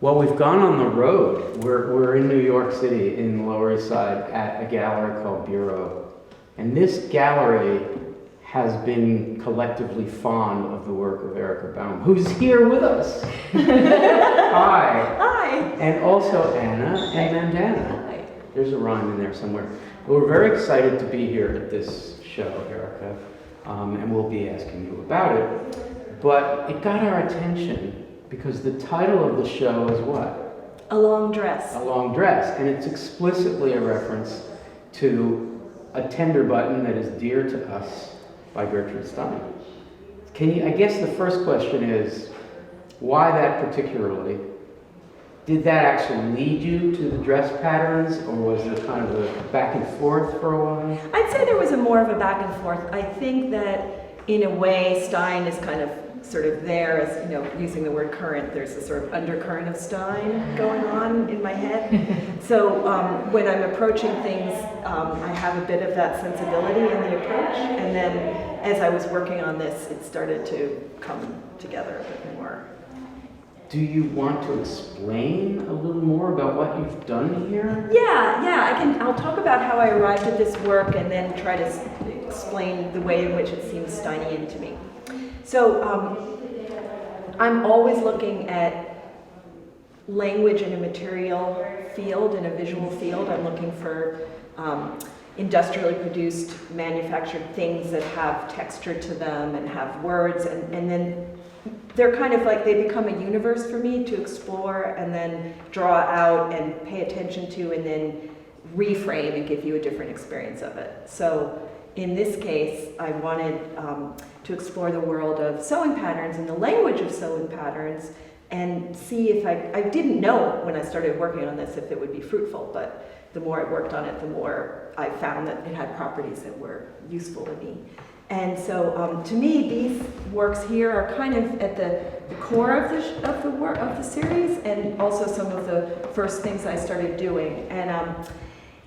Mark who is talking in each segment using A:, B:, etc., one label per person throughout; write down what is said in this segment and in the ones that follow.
A: Well, we've gone on the road. We're in New York City, in the Lower East Side, at a gallery called Bureau. And this gallery has been collectively fond of the work of Erica Baum, who's here with us. Hi.
B: Hi.
A: And also Anna and Mandana.
B: Hi.
A: There's a rhyme in there somewhere. We're very excited to be here at this show, Erica, and we'll be asking you about it. But it got our attention because the title of the show is what?
B: A long dress.
A: A long dress, and it's explicitly a reference to a tender button that is dear to us by Gertrude Stein. I guess the first question is, why that particularly? Did that actually lead you to the dress patterns, or was there kind of a back and forth for a while?
B: I'd say there was more of a back and forth. I think that in a way Stein is kind of sort of there as, you know, using the word current, there's a sort of undercurrent of Stein going on in my head. So when I'm approaching things, I have a bit of that sensibility in the approach. And then as I was working on this, it started to come together a bit more.
A: Do you want to explain a little more about what you've done here?
B: Yeah, I'll talk about how I arrived at this work and then try to explain the way in which it seems Steinian to me. So I'm always looking at language in a material field, in a visual field. I'm looking for industrially produced, manufactured things that have texture to them and have words, and then they're kind of like, they become a universe for me to explore and then draw out and pay attention to and then reframe and give you a different experience of it. So in this case, I wanted to explore the world of sewing patterns and the language of sewing patterns and see if I didn't know when I started working on this if it would be fruitful, but the more I worked on it, the more I found that it had properties that were useful to me. And so, to me, these works here are kind of at the core of the series, and also some of the first things I started doing. And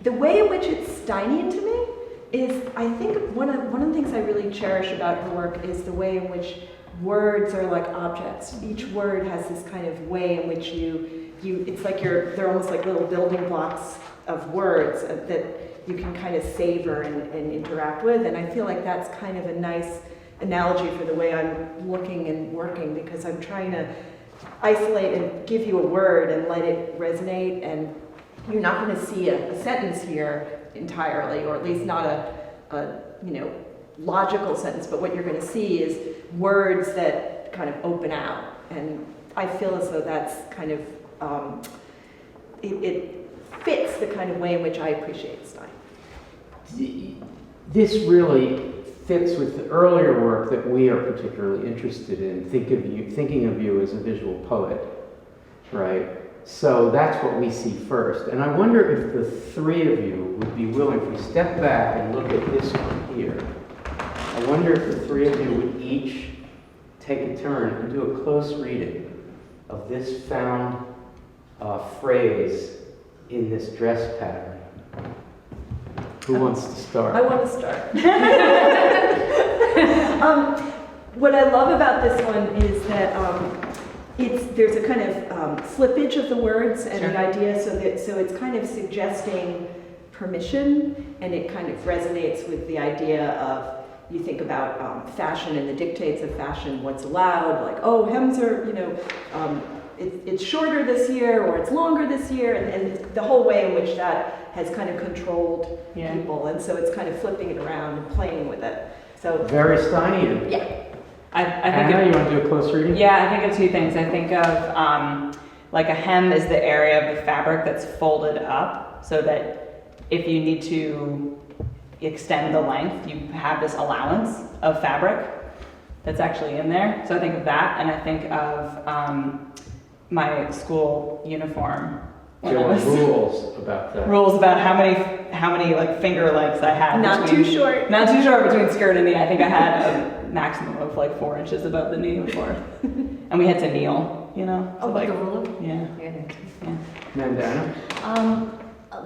B: the way in which it's Steinian to me is, I think one of the things I really cherish about her work is the way in which words are like objects. Each word has this kind of way in which it's like they're almost like little building blocks of words that you can kind of savor and interact with, and I feel like that's kind of a nice analogy for the way I'm looking and working, because I'm trying to isolate and give you a word and let it resonate, and you're not going to see a sentence here entirely, or at least not a logical sentence, but what you're going to see is words that kind of open out, and I feel as though that's kind of it fits the kind of way in which I appreciate Stein.
A: This really fits with the earlier work that we are particularly interested in, thinking of you as a visual poet, right? So that's what we see first. And I wonder if the three of you would be willing, if we step back and look at this one here, I wonder if the three of you would each take a turn and do a close reading of this found phrase in this dress pattern. Who wants to start?
B: I want to start. What I love about this one is that there's a kind of slippage of the words and the idea, so it's kind of suggesting permission, and it kind of resonates with the idea of, you think about fashion and the dictates of fashion, what's allowed, like, oh, hems are, it's shorter this year, or it's longer this year, and the whole way in which that has kind of controlled people, and so it's kind of flipping it around and playing with it. So
A: very Steinian.
B: Yeah.
C: I think
A: Anna, you want to do a close reading?
C: Yeah, I think of two things. I think of like a hem is the area of the fabric that's folded up, so that if you need to extend the length, you have this allowance of fabric that's actually in there. So I think of that, and I think of my school uniform.
A: There were rules about that.
C: Rules about how many like finger lengths I had.
B: Not too short
C: between skirt and knee. I think I had a maximum of like 4 inches above the knee before, and we had to kneel.
D: Oh, like a ruler?
C: Yeah.
A: Mandana?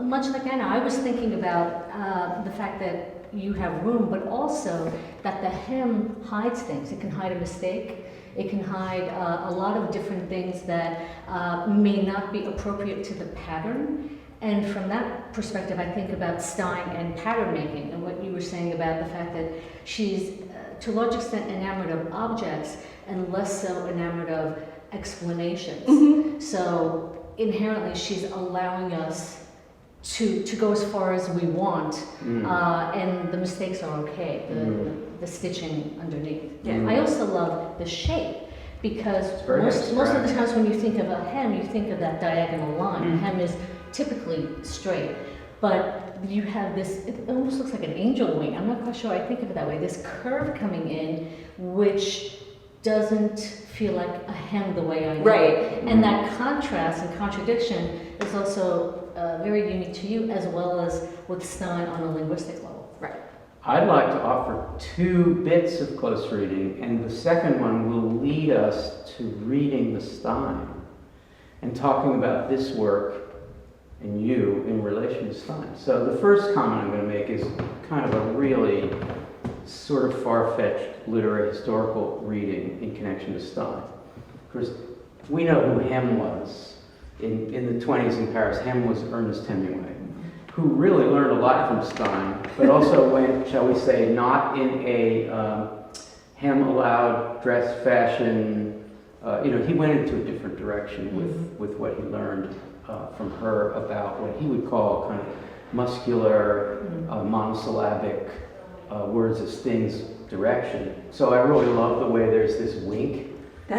D: Much like Anna, I was thinking about the fact that you have room, but also that the hem hides things. It can hide a mistake. It can hide a lot of different things that may not be appropriate to the pattern. And from that perspective, I think about Stein and pattern making and what you were saying about the fact that she's to a large extent enamored of objects and less so enamored of explanations.
B: Mm-hmm.
D: So inherently she's allowing us to go as far as we want, and the mistakes are okay, the stitching underneath.
B: Yeah.
D: I also love the shape, because
A: very
D: most of the
A: abstract.
D: times when you think of a hem, you think of that diagonal line. A hem is typically straight, but you have this, it almost looks like an angel wing. I'm not quite sure I think of it that way. This curve coming in, which doesn't feel like a hem the way I know.
B: Right.
D: And that contrast and contradiction is also very unique to you, as well as with Stein on a linguistic level.
B: Right.
A: I'd like to offer two bits of close reading, and the second one will lead us to reading the Stein and talking about this work and you in relation to Stein. So the first comment I'm going to make is kind of a really sort of far-fetched literary historical reading in connection to Stein. Of course, we know who Hem was. In the 20s in Paris, Hem was Ernest Hemingway, who really learned a lot from Stein, but also went, shall we say, not in a hem-allowed dress fashion. He went into a different direction with what he learned from her about what he would call kind of muscular, monosyllabic words as things direction. So I really love the way there's this wink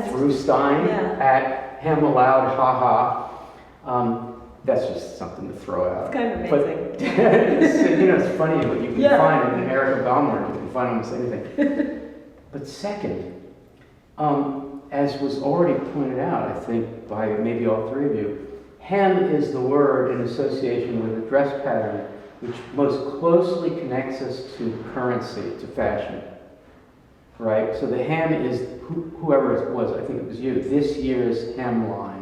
A: through Stein at hem aloud, ha-ha. That's just something to throw out.
B: It's kind of amazing.
A: But, it's funny what you can find in Erica Baum work. You can find almost anything. But second, as was already pointed out, I think, by maybe all three of you, hem is the word in association with a dress pattern which most closely connects us to currency, to fashion. Right? So the hem is, whoever it was, I think it was you, this year's hemline.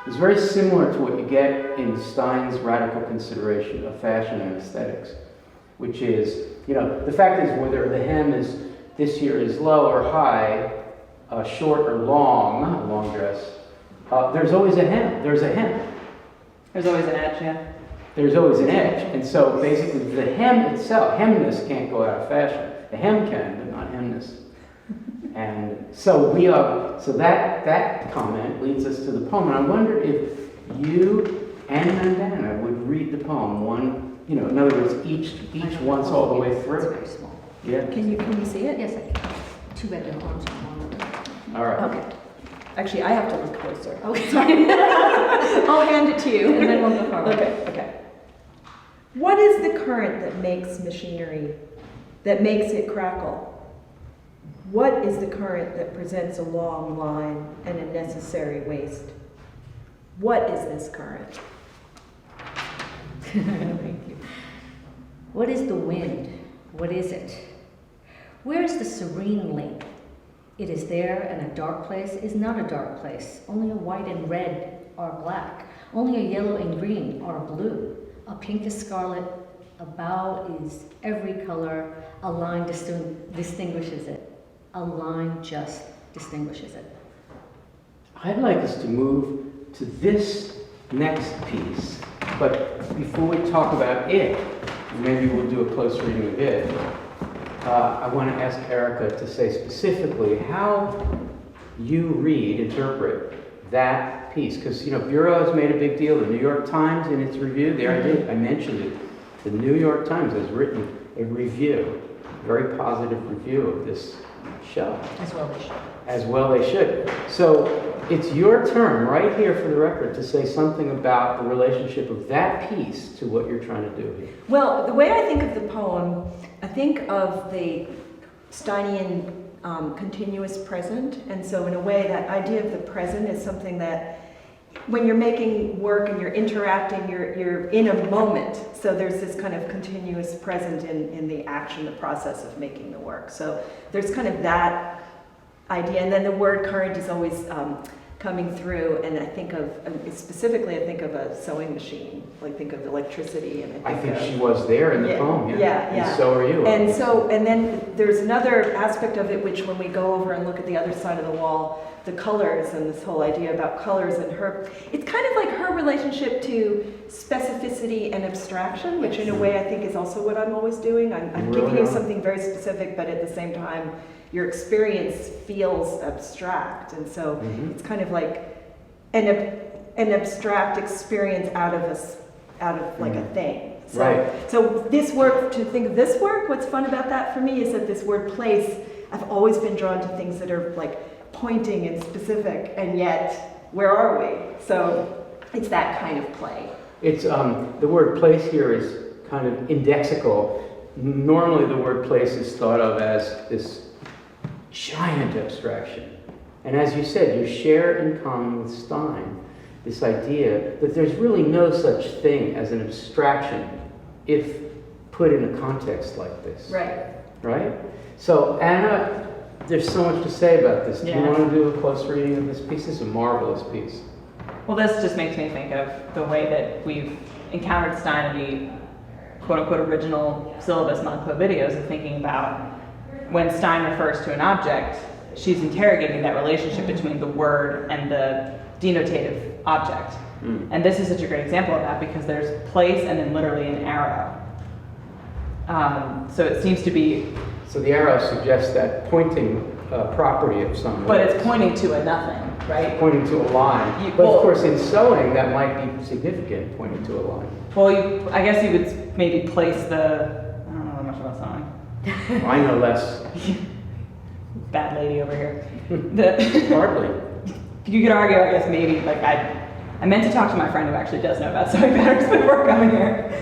A: It's very similar to what you get in Stein's radical consideration of fashion and aesthetics, which is, the fact is whether the hem is this year is low or high, short or long, not a long dress, there's always a hem. There's a hem.
C: There's always an edge, yeah.
A: There's always an edge. And so basically the hem itself, hemness can't go out of fashion. The hem can, but not hemness. And so that comment leads us to the poem. And I wonder if you and Mandana would read the poem one, in other words, each once all the way
D: It's
A: through.
D: very small.
A: Yeah.
B: Can you see it?
D: Yes, I can. Too bad the arms are longer.
A: All right.
B: Okay. Actually, I have to look closer.
D: Okay.
B: Sorry. I'll hand it to you.
D: And then we'll go forward.
B: Okay. What is the current that makes machinery, that makes it crackle? What is the current that presents a long line and a necessary waste? What is this current?
D: Thank you. What is the wind? What is it? Where is the serene lake? It is there, and a dark place is not a dark place. Only a white and red are black. Only a yellow and green are blue. A pink is scarlet. A bough is every color. A line distinguishes it. A line just distinguishes it.
A: I'd like us to move to this next piece, but before we talk about it, maybe we'll do a close reading of it. I want to ask Erica to say specifically how you interpret that piece, because Bureau has made a big deal. The New York Times in its review, I mentioned it. The New York Times has written a review, a very positive review of this show.
D: As well they should.
A: So it's your turn right here for the record to say something about the relationship of that piece to what you're trying to do here.
B: Well, the way I think of the poem, I think of the Steinian continuous present. And so in a way, that idea of the present is something that when you're making work and you're interacting, you're in a moment. So there's this kind of continuous present in the action, the process of making the work. So there's kind of that idea. And then the word current is always coming through, and I think of, specifically I think of a sewing machine, like think of electricity, and
A: I think
B: of,
A: she was there in the
B: Yeah,
A: poem,
B: yeah, yeah.
A: And so are you.
B: and then there's another aspect of it, which when we go over and look at the other side of the wall, the colors and this whole idea about colors and her, it's kind of like her relationship to specificity and abstraction, which in a way I think is also what I'm always doing. I'm
A: Really
B: giving you
A: are.
B: something very specific, but at the same time, your experience feels abstract. And so it's kind of like an abstract experience out of like a thing. So,
A: Right.
B: So this work, to think of this work, what's fun about that for me is that this word place, I've always been drawn to things that are like pointing and specific, and yet, where are we? So it's that kind of play.
A: It's, the word place here is kind of indexical. Normally the word place is thought of as this giant abstraction. And as you said, you share in common with Stein this idea that there's really no such thing as an abstraction if put in a context like this.
B: Right.
A: Right? So Anna, there's so much to say about this. Do you
C: Yeah.
A: want to do a close reading of this piece? This is a marvelous piece.
C: Well, this just makes me think of the way that we've encountered Stein in the quote-unquote original syllabus ModPo videos, of thinking about when Stein refers to an object, she's interrogating that relationship between the word and the denotative object. And this is such a great example of that, because there's place and then literally an arrow. So it seems to be,
A: So the arrow suggests that pointing property of some
C: but
A: words.
C: it's pointing to a nothing, right?
A: Pointing to a line. But
C: Well-
A: of course in sewing that might be significant, pointing to a line.
C: Well, I guess you would maybe place the, I don't know that much about sewing.
A: I know less.
C: Bad lady over here. The,
A: Hardly.
C: you could argue, I guess, maybe, like, I meant to talk to my friend who actually does know about sewing patterns before coming here.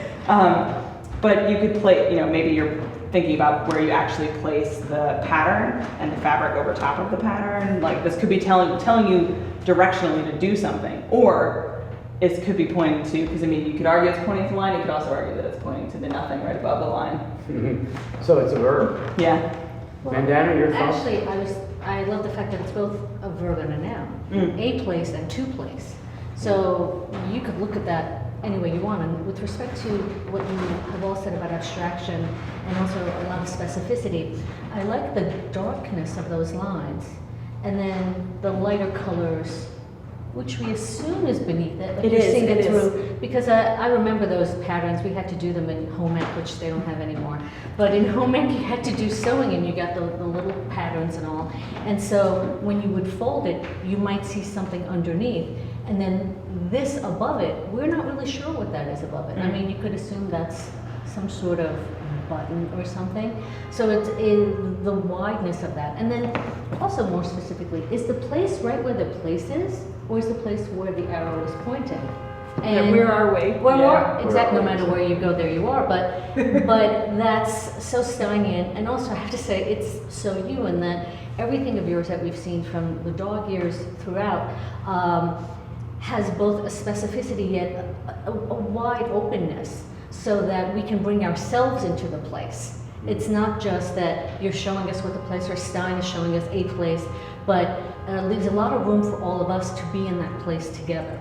C: But you could play, maybe you're thinking about where you actually place the pattern and the fabric over top of the pattern. Like, this could be telling you directionally to do something. Or it could be pointing to, because you could argue it's pointing to the line, you could also argue that it's pointing to the nothing right above the line.
A: So it's a verb.
C: Yeah.
A: Mandana, your thoughts?
D: Actually, I love the fact that it's both a verb and a noun. A place and to place. So you could look at that any way you want. And with respect to what you have all said about abstraction and also a lot of specificity, I like the darkness of those lines, and then the lighter colors, which we assume is beneath it, but
B: It
D: you're
B: is,
D: seeing
B: it
D: it
B: is.
D: through. Because I remember those patterns. We had to do them in home ec, which they don't have anymore. But in home ec, you had to do sewing, and you got the little patterns and all. And so when you would fold it, you might see something underneath. And then this above it, we're not really sure what that is above it. I mean, you could assume that's some sort of button or something. So it's in the wideness of that. And then also more specifically, is the place right where the place is, or is the place where the arrow is pointing?
B: And where are we?
D: Well,
C: Yeah.
D: exactly. No matter where you go, there you are. But that's so Steinian, and also I have to say it's so you, in that everything of yours that we've seen from the dog ears throughout has both a specificity yet a wide openness, so that we can bring ourselves into the place. It's not just that you're showing us what the place, or Stein is showing us a place, but leaves a lot of room for all of us to be in that place together.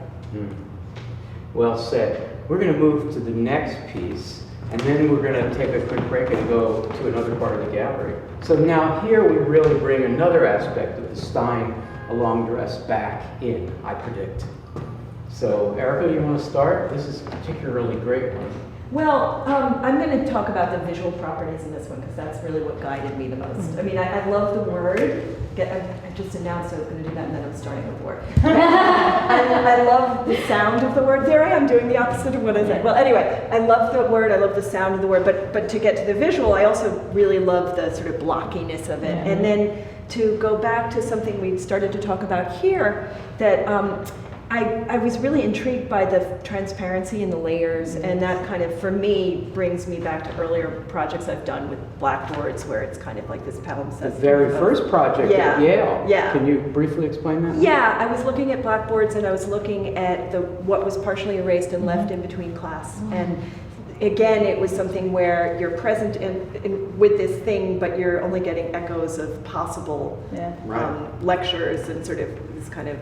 A: Well said. We're going to move to the next piece, and then we're going to take a quick break and go to another part of the gallery. So now here we really bring another aspect of the Stein long dress back in, I predict. So Erica, you want to start? This is a particularly great one.
B: Well, I'm going to talk about the visual properties in this one, because that's really what guided me the most. I mean, I love the word. I just announced I was going to do that, and then I'm starting with the word. I love the sound of the word. There I am doing the opposite of what I said. Well, anyway, I love the word. I love the sound of the word. But to get to the visual, I also really love the sort of blockiness of it.
C: Yeah.
B: And then to go back to something we started to talk about here, that I was really intrigued by the transparency and the layers, and that kind of, for me, brings me back to earlier projects I've done with blackboards, where it's kind of like this palimpsest.
A: The very first project at Yale.
B: Yeah.
A: Can you briefly explain that?
B: Yeah, I was looking at blackboards, and I was looking at what was partially erased and left in between class. And again, it was something where you're present with this thing, but you're only getting echoes of possible
A: Right.
B: lectures and sort of is kind of,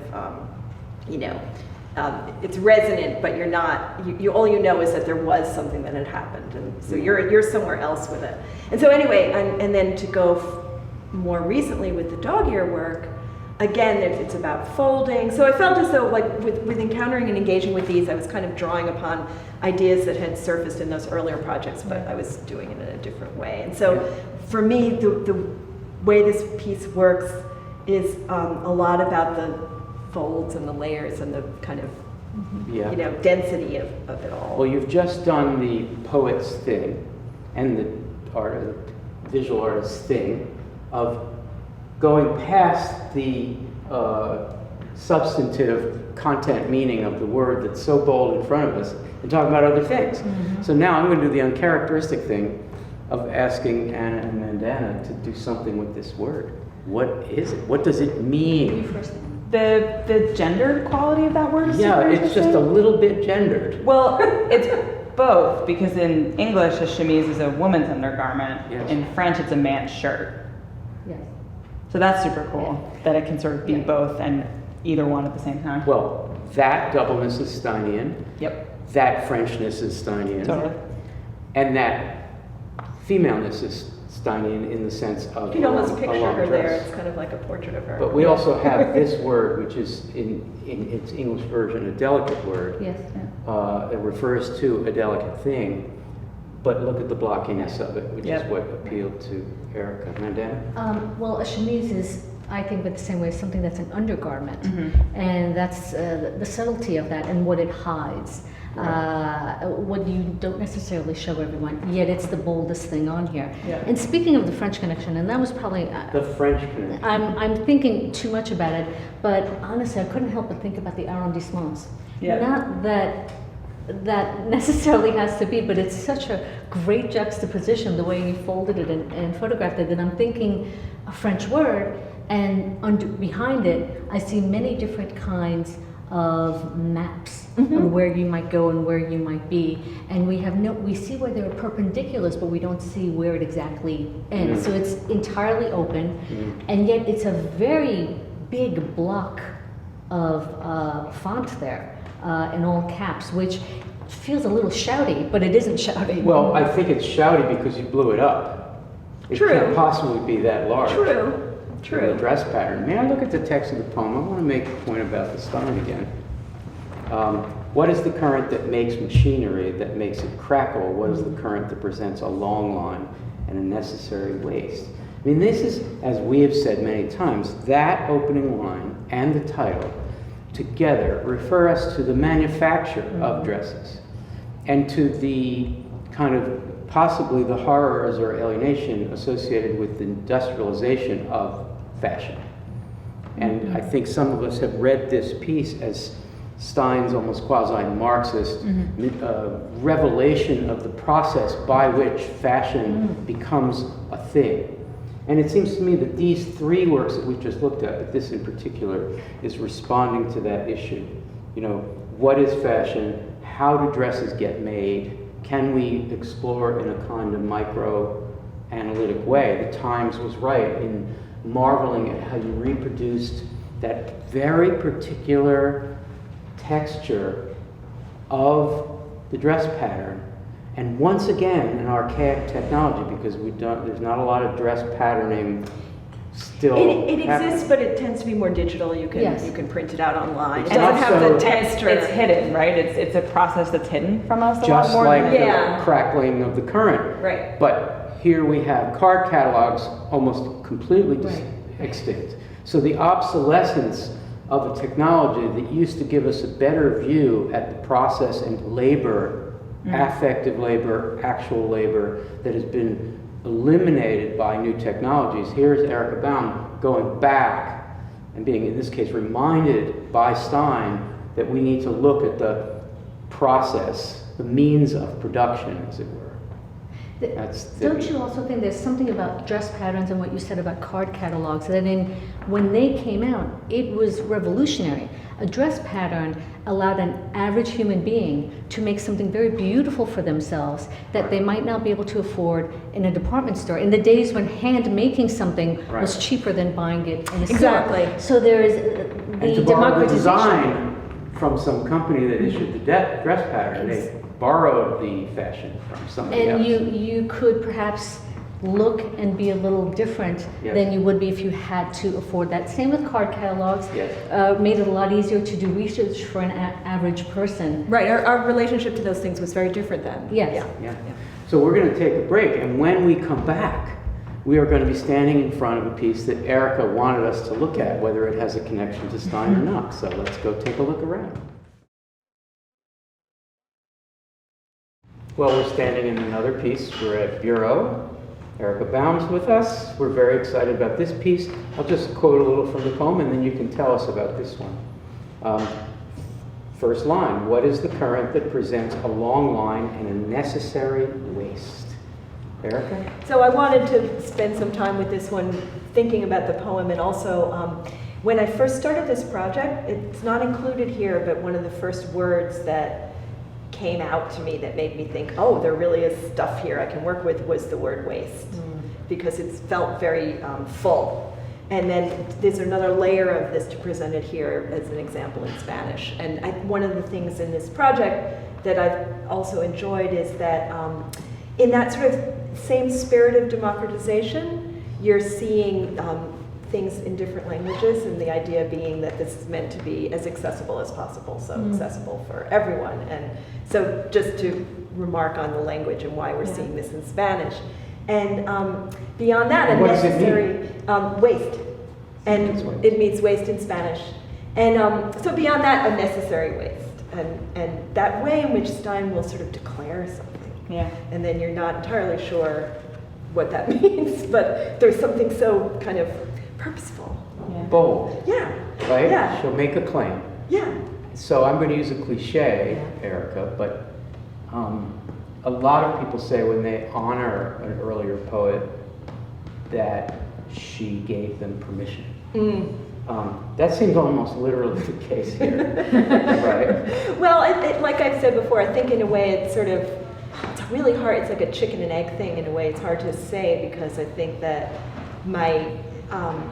B: it's resonant, but you're not, all you know is that there was something that had happened, and so you're somewhere else with it. And so anyway, and then to go more recently with the dog ear work, again, it's about folding. So I felt as though, like, with encountering and engaging with these, I was kind of drawing upon ideas that had surfaced in those earlier projects, but I was doing it in a different way. And so for me, the way this piece works is a lot about the folds and the layers and the kind of, density of it all.
A: Well, you've just done the poet's thing and the visual artist's thing of going past the substantive content meaning of the word that's so bold in front of us and talking about other things. So now I'm going to do the uncharacteristic thing of asking Anna and Mandana to do something with this word. What is it? What does it mean?
C: The gendered quality of that word is
A: Yeah,
C: super
A: it's just a little bit gendered.
C: Well, it's both, because in English, a chemise is a woman's undergarment.
A: Yes.
C: In French, it's a man's shirt.
D: Yes.
C: So that's super cool, that it can sort of be both and either one at the same time.
A: Well, that doubleness is Steinian.
C: Yep,
A: That Frenchness is Steinian.
C: totally.
A: And that femaleness is Steinian in the sense of
B: You can almost
A: a
B: picture
A: long
B: her there.
A: dress.
B: It's kind of like a portrait of her.
A: But we also have this word, which is in its English version a delicate word.
D: Yes.
A: It refers to a delicate thing, but look at the blockiness of it, which is what appealed to Erica. Mandana?
D: Well, a chemise is, I think, but the same way, something that's an undergarment, and that's the subtlety of that and what it hides. What you don't necessarily show everyone, yet it's the boldest thing on here.
C: Yeah.
D: And speaking of the French connection, and that was probably
A: The French connection.
D: I'm thinking too much about it, but honestly, I couldn't help but think about the arrondissements.
C: Yeah.
D: Not that necessarily has to be, but it's such a great juxtaposition the way you folded it and photographed it, that I'm thinking a French word, and behind it, I see many different kinds of maps on where you might go and where you might be, and we see where there are perpendiculars, but we don't see where it exactly ends. So it's entirely open, and yet it's a very big block of font there in all caps, which feels a little shouty, but it isn't shouty.
A: Well, I think it's shouty because you blew it up. It
B: True.
A: can't possibly be that large.
B: True.
A: The dress pattern. May I look at the text of the poem? I want to make a point about the Stein again. What is the current that makes machinery, that makes it crackle? What is the current that presents a long line and a necessary waste? I mean, this is, as we have said many times, that opening line and the title together refer us to the manufacture of dresses and to the kind of possibly the horrors or alienation associated with the industrialization of fashion. And I think some of us have read this piece as Stein's almost quasi-Marxist revelation of the process by which fashion becomes a thing. And it seems to me that these three works that we've just looked at, but this in particular, is responding to that issue. You know, what is fashion? How do dresses get made? Can we explore in a kind of micro-analytic way? The Times was right in marveling at how you reproduced that very particular texture of the dress pattern. And once again, an archaic technology, because there's not a lot of dress patterning still.
B: It exists, but it tends to be more digital. You can print it out online. It
A: It's
B: doesn't
A: not
B: have
A: so-
B: the texture.
C: It's hidden, right? It's a process that's hidden from us a lot
A: Just
C: more
A: like
C: than
A: the crackling of the current.
B: Right.
A: But here we have card catalogs almost completely extinct. So the obsolescence of a technology that used to give us a better view at the process and labor, affective labor, actual labor, that has been eliminated by new technologies. Here's Erica Baum going back and being, in this case, reminded by Stein that we need to look at the process, the means of production, as it were.
D: Don't you also think there's something about dress patterns and what you said about card catalogs, that when they came out, it was revolutionary. A dress pattern allowed an average human being to make something very beautiful for themselves that they might not be able to afford in a department store. In the days when hand making something was cheaper than buying it in a
B: Exactly.
D: store. So there is
A: And
D: the
A: to borrow the
D: democratization.
A: design from some company that issued the dress pattern, they borrowed the fashion from somebody
D: And
A: else.
D: you could perhaps look and be a little different
A: Yes.
D: than you would be if you had to afford that. Same with card catalogs.
A: Yes.
D: Made it a lot easier to do research for an average person.
B: Right, our relationship to those things was very different then.
D: Yes.
A: Yeah. So we're going to take a break, and when we come back, we are going to be standing in front of a piece that Erica wanted us to look at, whether it has a connection to Stein or not. So let's go take a look around. Well, we're standing in another piece. We're at Bureau. Erica Baum's with us. We're very excited about this piece. I'll just quote a little from the poem, and then you can tell us about this one. First line, what is the current that presents a long line and a necessary waste? Erica?
B: So I wanted to spend some time with this one thinking about the poem, and also when I first started this project, it's not included here, but one of the first words that came out to me that made me think, oh, there really is stuff here I can work with, was the word waste, because it felt very full. And then there's another layer of this to present it here as an example in Spanish. And one of the things in this project that I've also enjoyed is that in that sort of same spirit of democratization, you're seeing things in different languages, and the idea being that this is meant to be as accessible as possible, so accessible for everyone. And so just to remark on the language and why we're seeing this in Spanish. And beyond that, a
A: What does it
B: necessary waste. And it means waste in Spanish. And so beyond that, a necessary waste. And that way in which Stein will sort of declare something.
C: Yeah.
B: And then you're not entirely sure what that means, but there's something so kind of purposeful.
C: Yeah.
A: Bold,
B: Yeah.
A: right?
B: Yeah.
A: She'll make a claim.
B: Yeah.
A: So I'm going to use a cliche, Erica, but a lot of people say when they honor an earlier poet that she gave them permission. That seems almost literally the case here, right?
B: Well, like I've said before, I think in a way it's sort of, it's really hard, it's like a chicken and egg thing in a way. It's hard to say because I think that my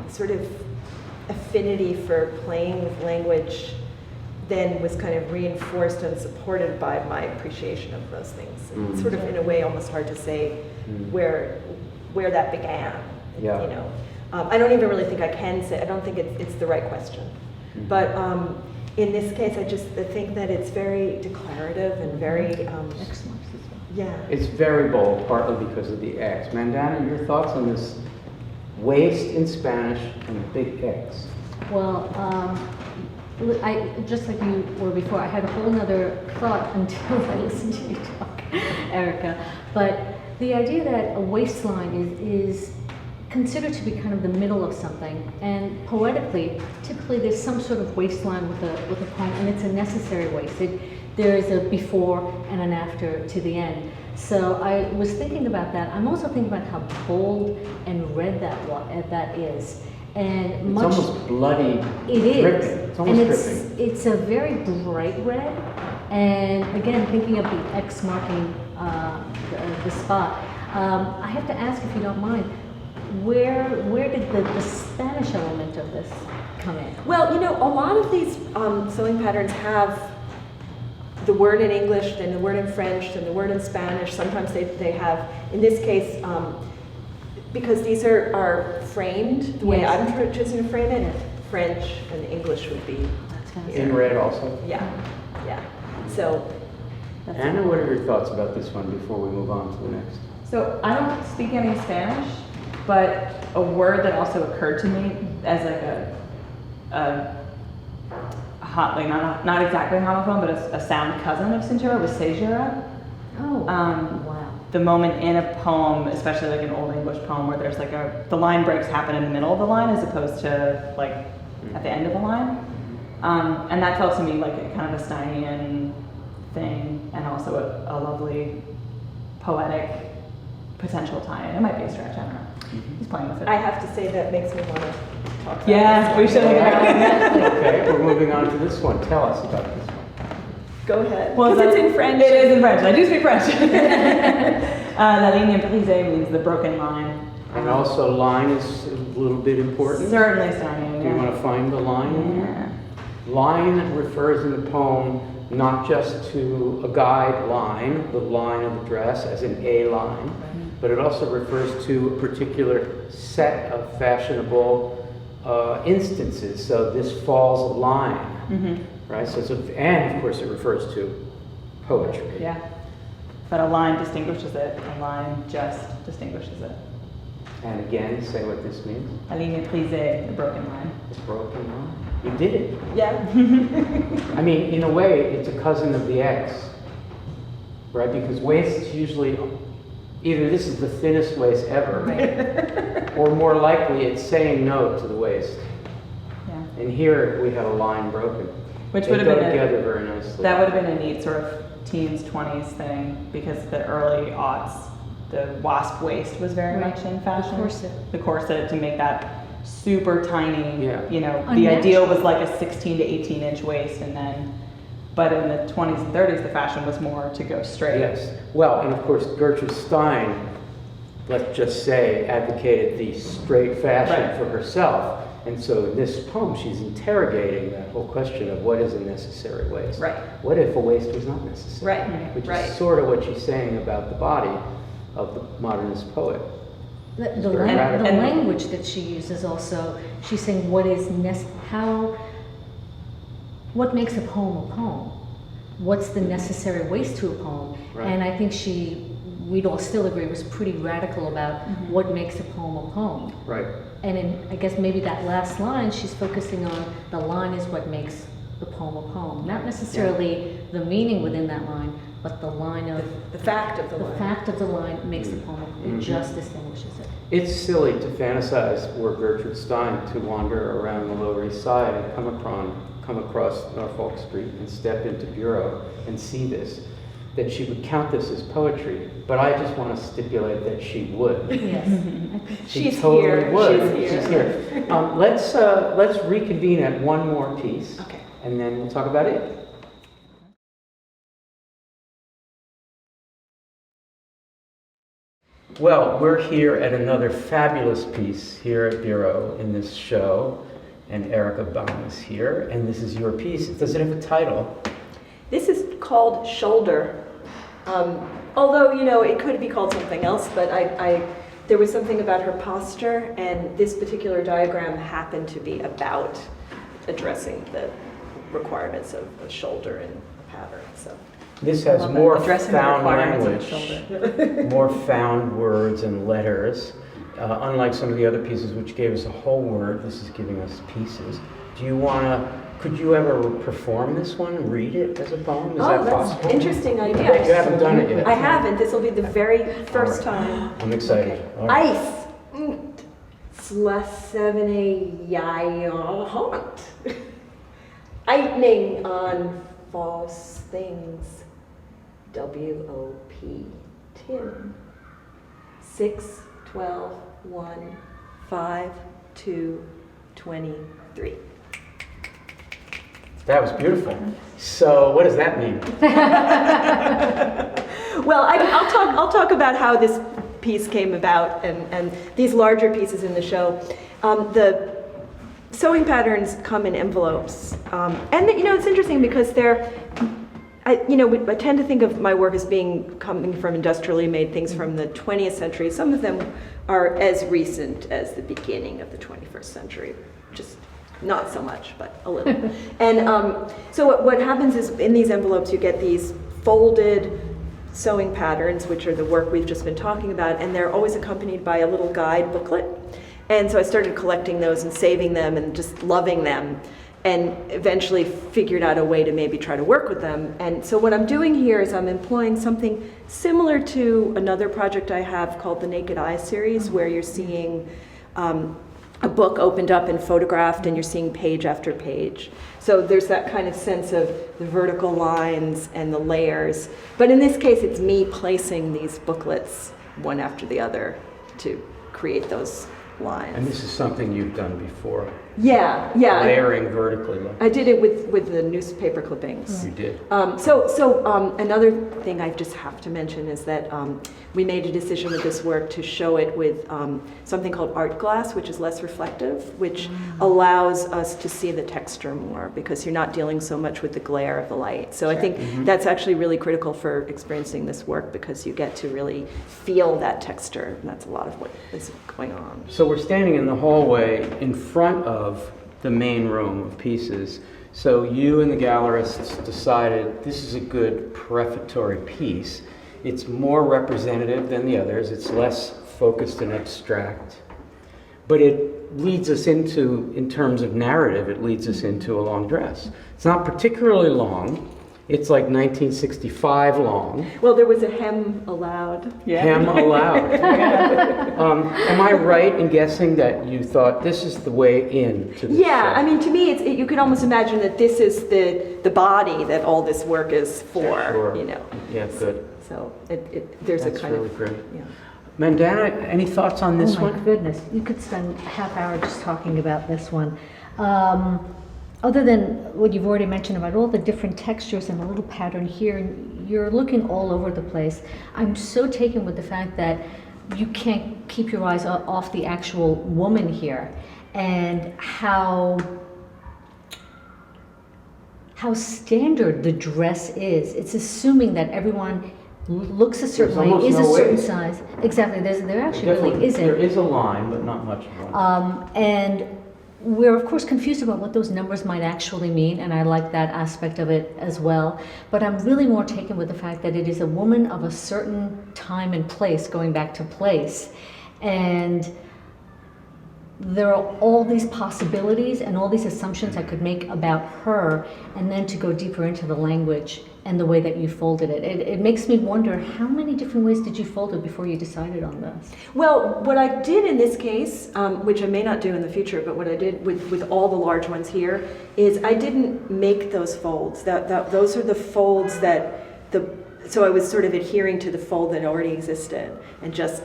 B: sort of affinity for playing with language then was kind of reinforced and supported by my appreciation of those things. It's sort of in a way almost hard to say where that began.
A: Yeah.
B: You know, I don't even really think I can say. I don't think it's the right question. But in this case, I think that it's very declarative and very yeah.
A: It's very bold, partly because of the X. Mandana, your thoughts on this waste in Spanish and the big X?
D: Well, I just like you were before, I had a whole nother thought until I listened to you talk, Erica. But the idea that a waistline is considered to be kind of the middle of something, and poetically, typically there's some sort of waistline with a poem, and it's a necessary waist. There is a before and an after to the end. So I was thinking about that. I'm also thinking about how bold and red that is. And
A: It's almost bloody.
D: It is.
A: Dripping. It's almost dripping.
D: It's a very bright red. And again, thinking of the X marking the spot, I have to ask, if you don't mind, where did the Spanish element of this come in?
B: Well, you know, a lot of these sewing patterns have the word in English, then the word in French, then the word in Spanish. Sometimes they have, in this case, because these are framed, the way I'm choosing to frame it, French and English would be
A: In red also.
B: yeah. So,
A: Anna, what are your thoughts about this one before we move on to the next?
C: So I don't speak any Spanish, but a word that also occurred to me as like not exactly homophone, but a sound cousin of Cintara was Seizura.
D: Oh, wow.
C: The moment in a poem, especially like an Old English poem, where there's like the line breaks happen in the middle of the line as opposed to like at the end of the line. And that felt to me like a kind of a Steinian thing, and also a lovely poetic potential tie-in. It might be a stretch, I don't know. He's playing with it.
B: I have to say that makes me want to talk about
C: Yeah, we
B: this
C: should.
A: Okay, we're moving on to this one. Tell us about this one.
B: Go ahead.
C: Well,
B: Because it's in French.
C: It is in French. I do speak French. La ligne brisée means the broken line.
A: And also line is a little bit important.
C: Certainly stunning.
A: Do you want to find the line in
C: Yeah.
A: there? Line refers in the poem not just to a guide line, the line of the dress, as in a line, but it also refers to a particular set of fashionable instances. So this falls a line, right? So, and of course it refers to poetry.
C: Yeah. But a line distinguishes it. A line just distinguishes it.
A: And again, say what this means.
C: La ligne brisée, the broken line.
A: It's broken line. You did it.
B: Yeah.
A: I mean, in a way, it's a cousin of the X, right? Because waist's usually, either this is the thinnest waist ever, or more likely it's saying no to the waist.
C: Yeah.
A: And here we have a line broken.
C: Which
A: They
C: would have
A: go
C: been
A: together very nicely.
C: that would have been a neat sort of teens, 20s thing, because the early aughts, the wasp waist was very
D: Right.
C: much in fashion.
D: corset.
C: The corset to make that super tiny,
A: Yeah.
C: you know, the
D: Unnatural.
C: ideal was like a 16 to 18 inch waist, and then, but in the 20s and 30s, the fashion was more to go straight.
A: Yes. Well, and of course, Gertrude Stein, let's just say, advocated the straight fashion
C: Right.
A: for herself. And so in this poem, she's interrogating that whole question of what is a necessary waist.
B: Right.
A: What if a waist was not necessary?
B: Right.
A: Which
B: Right.
A: is sort of what she's saying about the body of the modernist poet.
D: The,
A: It's
D: the,
A: very
D: lang-
A: radical.
D: the language that she uses also, she's saying what is what makes a poem? What's the necessary waist to a poem?
A: Right.
D: And I think we'd all still agree, was pretty radical about what makes a poem.
A: Right.
D: And in, I guess maybe that last line, she's focusing on the line is what makes the poem a poem. Not necessarily the meaning within that line, but the line of,
B: The fact of the
D: the
B: line.
D: fact of the line makes the poem, it just distinguishes it.
A: It's silly to fantasize were Gertrude Stein to wander around the Lower East Side and come across Norfolk Street and step into Bureau and see this, that she would count this as poetry. But I just want to stipulate that she would.
D: Yes.
A: She
B: She's
A: totally
B: here.
A: would.
B: She's here.
A: Let's reconvene at one more piece,
B: Okay.
A: and then we'll talk about it. Well, we're here at another fabulous piece here at Bureau in this show, and Erica Baum is here, and this is your piece. Does it have a title?
B: This is called Shoulder. Although, you know, it could be called something else, but there was something about her posture, and this particular diagram happened to be about addressing the requirements of a shoulder in a pattern. So
A: This has
C: Love that.
A: more
C: Addressing the
A: found
C: requirements of
A: language, more found words and letters, unlike some of the other pieces which gave us a whole word. This is giving us pieces. Could you ever perform this one, read it as a poem? Is that
B: that's
A: possible?
B: interesting idea.
A: You haven't done it yet.
B: I haven't. This will be the very first
A: All right.
B: time.
A: I'm excited.
B: Okay.
A: All right.
B: Ice. Slasevene haunt. Lightning on false things. WOP. Tin. 6, 12, 1, 5, 2, 23.
A: That was beautiful. So what does that mean?
B: Well, I'll talk about how this piece came about and these larger pieces in the show. The sewing patterns come in envelopes, and you know it's interesting because I tend to think of my work as coming from industrially made things from the 20th century. Some of them are as recent as the beginning of the 21st century, just not so much, but a little. And so what happens is in these envelopes you get these folded sewing patterns, which are the work we've just been talking about, and they're always accompanied by a little guide booklet. And so I started collecting those and saving them and just loving them, and eventually figured out a way to maybe try to work with them. And so what I'm doing here is I'm employing something similar to another project I have called the Naked Eye series, where you're seeing a book opened up and photographed, and you're seeing page after page. So there's that kind of sense of the vertical lines and the layers. But in this case, it's me placing these booklets one after the other to create those lines.
A: And this is something you've done before,
B: Yeah.
A: layering vertically.
B: I did it with the newspaper clippings.
A: You did.
B: So another thing I just have to mention is that we made a decision with this work to show it with something called art glass, which is less reflective, which allows us to see the texture more because you're not dealing so much with the glare of the light. So I think that's actually really critical for experiencing this work because you get to really feel that texture, and that's a lot of what is going on.
A: So we're standing in the hallway in front of the main room of pieces. So you and the gallerists decided this is a good prefatory piece. It's more representative than the others. It's less focused and abstract. But it leads us into, in terms of narrative, it leads us into a long dress. It's not particularly long. It's like 1965 long.
B: Well, there was a hem allowed.
A: Hem allowed. Am I right in guessing that you thought this is the way in to the show?
B: I mean, to me, you could almost imagine that this is the body that all this work is for.
A: Sure.
B: You know.
A: Yeah, good.
B: So there's
A: That's
B: a kind
A: really
B: of
A: great.
B: yeah.
A: Mandana, any thoughts on this
D: Oh my
A: one?
D: goodness, you could spend a half hour just talking about this one. Other than what you've already mentioned about all the different textures and a little pattern here, and you're looking all over the place. I'm so taken with the fact that you can't keep your eyes off the actual woman here and how standard the dress is. It's assuming that everyone looks a certain
A: There's
D: way,
A: almost
D: is
A: no
D: a certain
A: waist.
D: size. Exactly, there actually really isn't.
A: There is a line, but not much of one.
D: And we're of course confused about what those numbers might actually mean, and I like that aspect of it as well. But I'm really more taken with the fact that it is a woman of a certain time and place, going back to place. And there are all these possibilities and all these assumptions I could make about her, and then to go deeper into the language and the way that you folded it. It makes me wonder, how many different ways did you fold it before you decided on this?
B: Well, what I did in this case, which I may not do in the future, but what I did with all the large ones here, is I didn't make those folds. Those are the folds so I was sort of adhering to the fold that already existed and just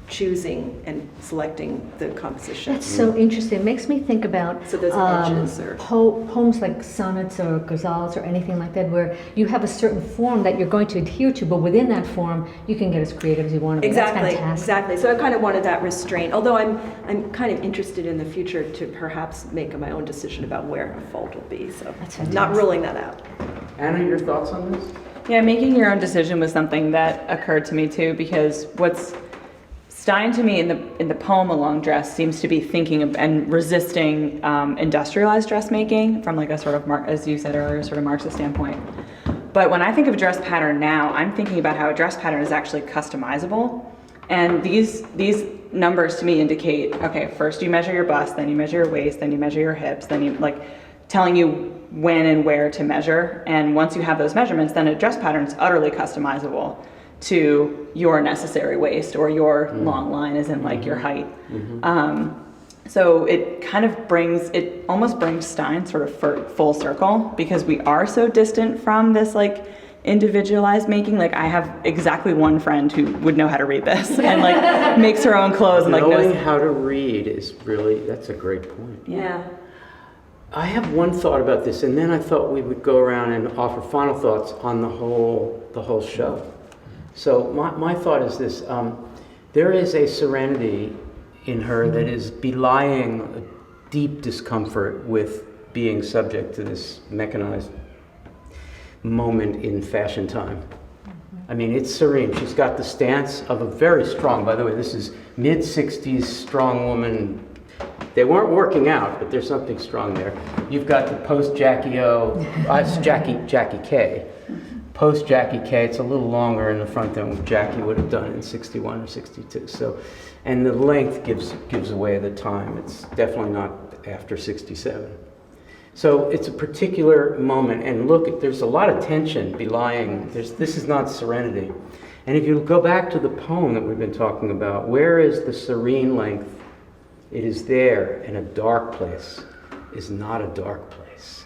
B: choosing and selecting the composition.
D: That's so interesting. It makes me think about
B: So those edges or
D: poems like sonnets or ghazals or anything like that, where you have a certain form that you're going to adhere to, but within that form, you can get as creative as you want to be. That's fantastic.
B: Exactly. So I kind of wanted that restraint, although I'm kind of interested in the future to perhaps make my own decision about where a fold will be. So
D: That's
B: I'm
D: fantastic.
B: not ruling that out.
A: Anna, your thoughts on this?
C: Yeah, making your own decision was something that occurred to me too, because what's Stein to me in the poem A Long Dress seems to be thinking of and resisting industrialized dressmaking from like a sort of, as you said earlier, sort of Marxist standpoint. But when I think of a dress pattern now, I'm thinking about how a dress pattern is actually customizable. And these numbers to me indicate, okay, first you measure your bust, then you measure your waist, then you measure your hips, then you like telling you when and where to measure. And once you have those measurements, then a dress pattern is utterly customizable to your necessary waist or your long line, as in like your height. So it kind of almost brings Stein sort of full circle, because we are so distant from this like individualized making. Like I have exactly one friend who would know how to read this and like makes her own clothes and like
A: Knowing
C: knows.
A: how to read is really, that's a great point.
B: Yeah.
A: I have one thought about this, and then I thought we would go around and offer final thoughts on the whole show. So my thought is this, there is a serenity in her that is belying a deep discomfort with being subject to this mechanized moment in fashion time. I mean, it's serene. She's got the stance of a very strong, by the way, this is mid-60s strong woman. They weren't working out, but there's something strong there. You've got the post-Jackie O, it's Jackie K. Post-Jackie K, it's a little longer in the front than what Jackie would have done in 61 or 62. So, and the length gives away the time. It's definitely not after 67. So it's a particular moment, and look, there's a lot of tension belying, this is not serenity. And if you go back to the poem that we've been talking about, where is the serene length? It is there, and a dark place is not a dark place.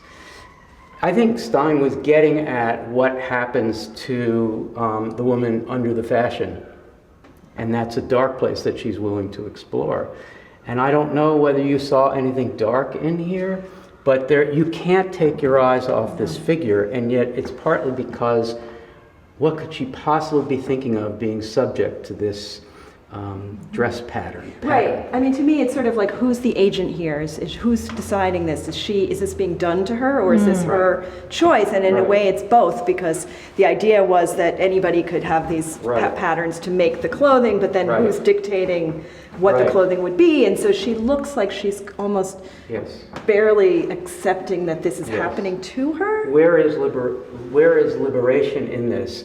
A: I think Stein was getting at what happens to the woman under the fashion. And that's a dark place that she's willing to explore. And I don't know whether you saw anything dark in here, but you can't take your eyes off this figure, and yet it's partly because what could she possibly be thinking of being subject to this dress pattern?
B: Right. I mean, to me, it's sort of like, who's the agent here? Who's deciding this? Is this being done to her, or is this her choice? And in a way, it's both, because the idea was that anybody could have these patterns to make the clothing, but then who's dictating what the clothing would be? And so she looks like she's almost barely accepting that this is happening to her.
A: Where is liberation in this?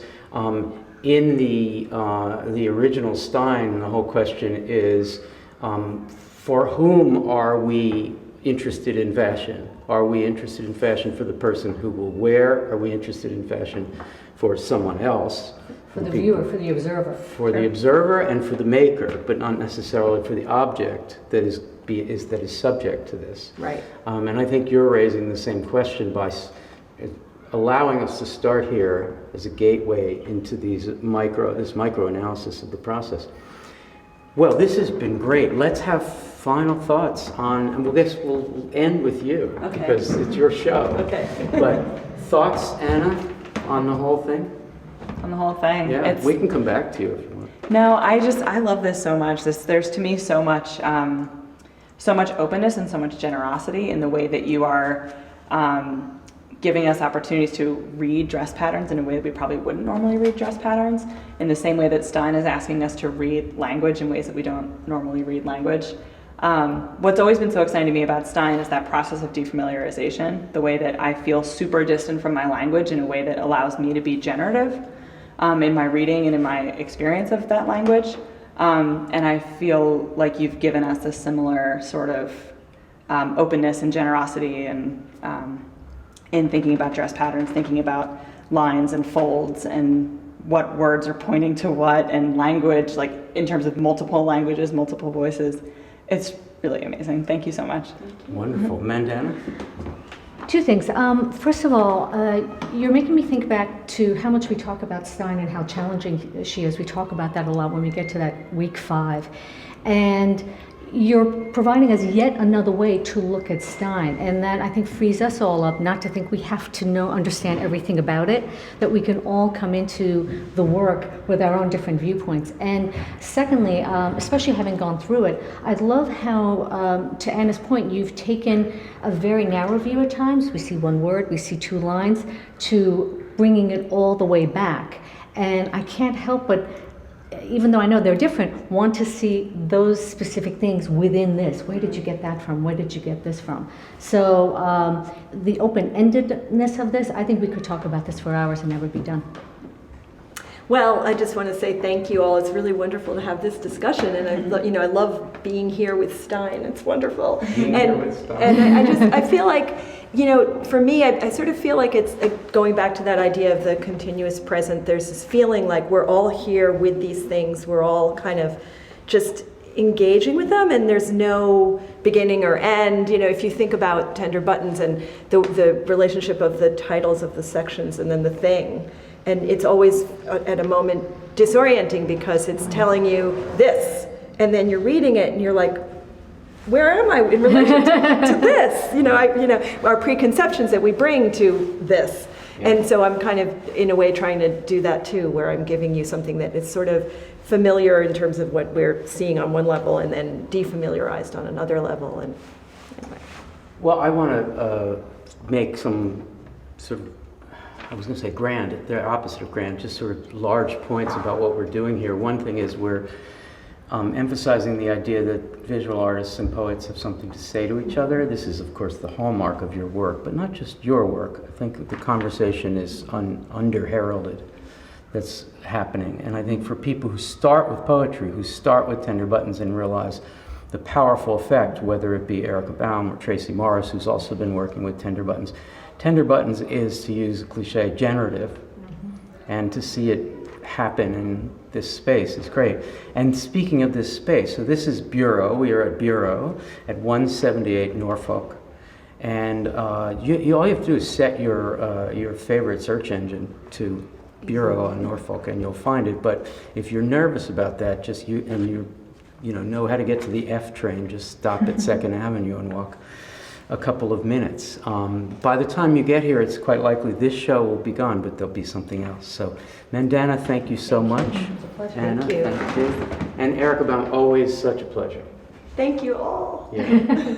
A: In the original Stein, the whole question is, for whom are we interested in fashion? Are we interested in fashion for the person who will wear? Are we interested in fashion for someone else?
D: For the viewer, for the observer.
A: For the observer and for the maker, but not necessarily for the object that is subject to this.
B: Right.
A: And I think you're raising the same question by allowing us to start here as a gateway into this micro-analysis of the process. Well, this has been great. Let's have final thoughts on, and we'll end with you, because it's your show.
B: Okay.
A: But thoughts, Anna, on the whole thing?
C: On the whole thing.
A: Yeah, we can come back to you if you want.
C: No, I love this so much. There's to me so much openness and so much generosity in the way that you are giving us opportunities to read dress patterns in a way that we probably wouldn't normally read dress patterns, in the same way that Stein is asking us to read language in ways that we don't normally read language. What's always been so exciting to me about Stein is that process of defamiliarization, the way that I feel super distant from my language in a way that allows me to be generative in my reading and in my experience of that language. And I feel like you've given us a similar sort of openness and generosity and in thinking about dress patterns, thinking about lines and folds and what words are pointing to what, and language, like in terms of multiple languages, multiple voices. It's really amazing. Thank you so much.
A: Wonderful. Mandana?
D: Two things. First of all, you're making me think back to how much we talk about Stein and how challenging she is. We talk about that a lot when we get to that week 5. And you're providing us yet another way to look at Stein, and that I think frees us all up not to think we have to understand everything about it, that we can all come into the work with our own different viewpoints. And secondly, especially having gone through it, I love how, to Anna's point, you've taken a very narrow view at times. We see one word, we see 2 lines, to bringing it all the way back. And I can't help but, even though I know they're different, want to see those specific things within this. Where did you get that from? Where did you get this from? So the open-endedness of this, I think we could talk about this for hours and never be done.
B: Well, I just want to say thank you all. It's really wonderful to have this discussion, and I love being here with Stein. It's wonderful. And I feel like, for me, I sort of feel like it's going back to that idea of the continuous present. There's this feeling like we're all here with these things. We're all kind of just engaging with them, and there's no beginning or end. If you think about Tender Buttons and the relationship of the titles of the sections and then the thing, and it's always at a moment disorienting because it's telling you this, and then you're reading it and you're like, where am I in relation to this? Our preconceptions that we bring to this. Yeah. And so I'm kind of, in a way, trying to do that too, where I'm giving you something that is sort of familiar in terms of what we're seeing on one level and then defamiliarized on another level. And anyway.
A: Well, I want to make some sort of, I was going to say grand, the opposite of grand, just sort of large points about what we're doing here. One thing is we're emphasizing the idea that visual artists and poets have something to say to each other. This is, of course, the hallmark of your work, but not just your work. I think that the conversation is under-heralded that's happening. And I think for people who start with poetry, who start with Tender Buttons and realize the powerful effect, whether it be Erica Baum or Tracy Morris, who's also been working with Tender Buttons. Tender Buttons is, to use a cliche, generative, and to see it happen in this space is great. And speaking of this space, so this is Bureau. We are at Bureau at 178 Norfolk, and all you have to do is set your favorite search engine to Bureau on Norfolk, and you'll find it. But if you're nervous about that, just you know how to get to the F train, just stop at 2nd Avenue and walk a couple of minutes. By the time you get here, it's quite likely this show will be gone, but there'll be something else. So, Mandana, thank you so much.
B: It's a pleasure.
A: Anna,
B: Thank you.
A: thank you. And Erica Baum, always such a pleasure.
B: Thank you all.
A: Yeah.